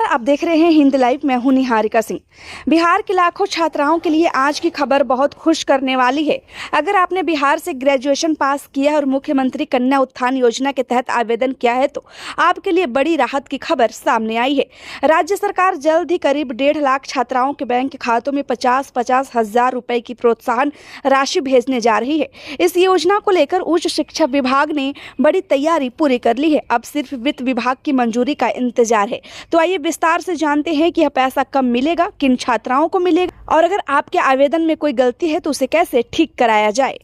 आप देख रहे हैं हिंद लाइव। मैं हूं निहारिका सिंह। बिहार के लाखों छात्राओं के लिए आज की खबर बहुत खुश करने वाली है। अगर आपने बिहार से ग्रेजुएशन पास किया है और मुख्यमंत्री कन्या उत्थान योजना के तहत आवेदन किया है तो आपके लिए बड़ी राहत की खबर सामने आई है। राज्य सरकार जल्द ही करीब 1.5 लाख छात्राओं के बैंक खातों में 50-50 हजार रुपए की प्रोत्साहन राशि भेजने जा रही है। इस योजना को लेकर उच्च शिक्षा विभाग ने बड़ी तैयारी पूरी कर ली है। अब सिर्फ वित्त विभाग की मंजूरी का इंतजार है। तो आइए विस्तार से जानते हैं कि यह पैसा कब मिलेगा, किन छात्राओं को मिलेगा और अगर आपके आवेदन में कोई गलती है तो उसे कैसे ठीक कराया जाए।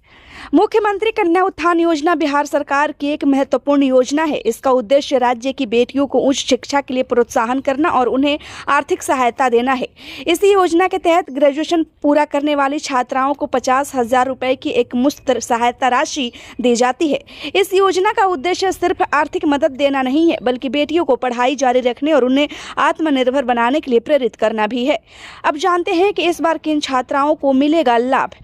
मुख्यमंत्री कन्या उत्थान योजना बिहार सरकार की एक महत्वपूर्ण योजना है। इसका उद्देश्य राज्य की बेटियों को उच्च शिक्षा के लिए प्रोत्साहन करना और उन्हें आर्थिक सहायता देना है। इस योजना के तहत ग्रेजुएशन पूरा करने वाली छात्राओं को 50,000 रुपए की एक मुफ्त सहायता राशि दी जाती है। इस योजना का उद्देश्य सिर्फ आर्थिक मदद देना नहीं है, बल्कि बेटियों को पढ़ाई जारी रखने और उन्हें आत्मनिर्भर बनाने के लिए प्रेरित करना भी है। अब जानते हैं कि इस बार किन छात्राओं को मिलेगा लाभ।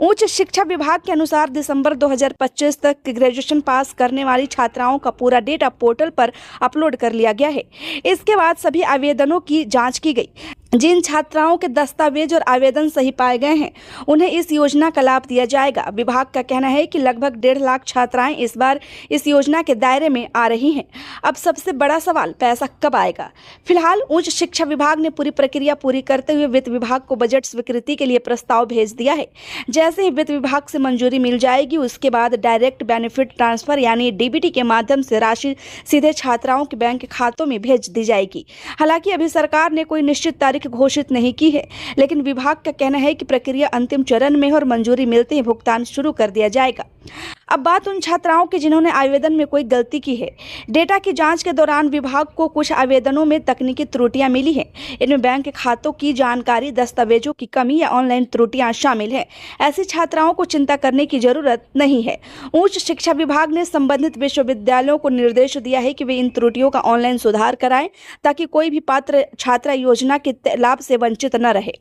उच्च शिक्षा विभाग के अनुसार दिसंबर 2025 तक ग्रेजुएशन पास करने वाली छात्राओं का पूरा डेटा पोर्टल पर अपलोड कर लिया गया है। इसके बाद सभी आवेदनों की जांच की गई। जिन छात्राओं के दस्तावेज और आवेदन सही पाए गए हैं उन्हें इस योजना का लाभ दिया जाएगा। विभाग का कहना है कि लगभग 1.5 लाख छात्राएं इस बार इस योजना के दायरे में आ रही हैं। अब सबसे बड़ा सवाल, पैसा कब आएगा। फिलहाल उच्च शिक्षा विभाग ने पूरी प्रक्रिया पूरी करते हुए वित्त विभाग को बजट स्वीकृति के लिए प्रस्ताव भेज दिया है। जैसे ही वित्त विभाग से मंजूरी मिल जाएगी उसके बाद डायरेक्ट बेनिफिट ट्रांसफर यानी डीबीटी के माध्यम से राशि सीधे छात्राओं के बैंक खातों में भेज दी जाएगी। हालांकि अभी सरकार ने कोई निश्चित तारीख घोषित नहीं की है, लेकिन विभाग का कहना है कि प्रक्रिया अंतिम चरण में है और मंजूरी मिलते ही भुगतान शुरू कर दिया जाएगा। अब बात उन छात्राओं की जिन्होंने आवेदन में कोई गलती की है। डेटा की जांच के दौरान विभाग को कुछ आवेदनों में तकनीकी त्रुटियां मिली हैं। इनमें बैंक खातों की जानकारी, दस्तावेजों की कमी या ऑनलाइन त्रुटियां शामिल हैं। ऐसी छात्राओं को चिंता करने की जरूरत नहीं है। उच्च शिक्षा विभाग ने संबंधित विश्वविद्यालयों को निर्देश दिया है कि वे इन त्रुटियों का ऑनलाइन सुधार कराएं ताकि कोई भी पात्र छात्रा योजना के लाभ से वंचित न रहे।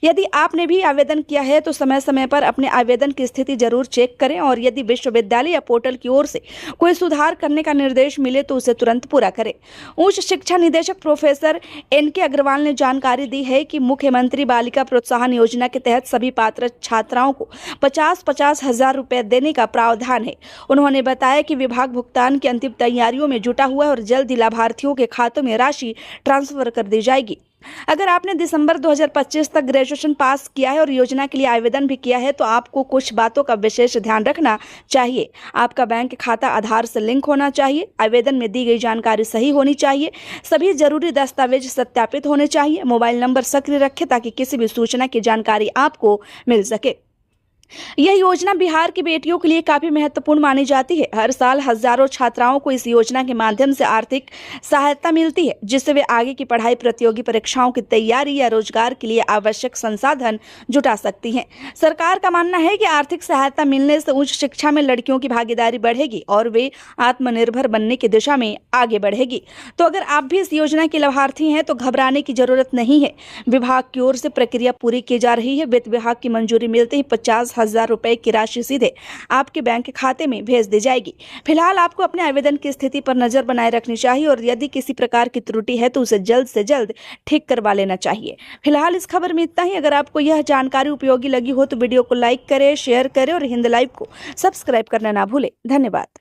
यदि आपने भी आवेदन किया है तो समय समय पर अपने आवेदन की स्थिति जरूर चेक करें और यदि विश्वविद्यालय या पोर्टल की ओर से कोई सुधार करने का निर्देश मिले तो उसे तुरंत पूरा करें। उच्च शिक्षा निदेशक प्रोफेसर एनके अग्रवाल ने जानकारी दी है कि मुख्यमंत्री बालिका प्रोत्साहन योजना के तहत सभी पात्र छात्राओं को 50-50 हजार रुपए देने का प्रावधान है। उन्होंने बताया कि विभाग भुगतान की अंतिम तैयारियों में जुटा हुआ है और जल्द ही लाभार्थियों के खातों में राशि ट्रांसफर कर दी जाएगी। अगर आपने दिसंबर 2025 तक ग्रेजुएशन पास किया है और योजना के लिए आवेदन भी किया है तो आपको कुछ बातों का विशेष ध्यान रखना चाहिए। आपका बैंक खाता आधार से लिंक होना चाहिए। आवेदन में दी गई जानकारी सही होनी चाहिए। सभी जरूरी दस्तावेज सत्यापित होने चाहिए। मोबाइल नंबर सक्रिय रखें ताकि किसी भी सूचना की जानकारी आपको मिल सके। यह योजना बिहार की बेटियों के लिए काफी महत्वपूर्ण मानी जाती है। हर साल हजारों छात्राओं को इस योजना के माध्यम से आर्थिक सहायता मिलती है, जिससे वे आगे की पढ़ाई, प्रतियोगी परीक्षाओं की तैयारी या रोजगार के लिए आवश्यक संसाधन जुटा सकती हैं। सरकार का मानना है कि आर्थिक सहायता मिलने से उच्च शिक्षा में लड़कियों की भागीदारी बढ़ेगी और वे आत्मनिर्भर बनने की दिशा में आगे बढ़ेगी। तो अगर आप भी इस योजना के लाभार्थी हैं तो घबराने की जरूरत नहीं है। विभाग की ओर से प्रक्रिया पूरी की जा रही है। वित्त विभाग की मंजूरी मिलते ही 50,000 रुपए की राशि सीधे आपके बैंक खाते में भेज दी जाएगी। फिलहाल आपको अपने आवेदन की स्थिति पर नजर बनाए रखनी चाहिए और यदि किसी प्रकार की त्रुटि है तो उसे जल्द से जल्द ठीक करवा लेना चाहिए। फिलहाल इस खबर में इतना ही। अगर आपको यह जानकारी उपयोगी लगी हो तो वीडियो को लाइक करें, शेयर करें और हिंद लाइव को सब्सक्राइब करना ना भूलें। धन्यवाद।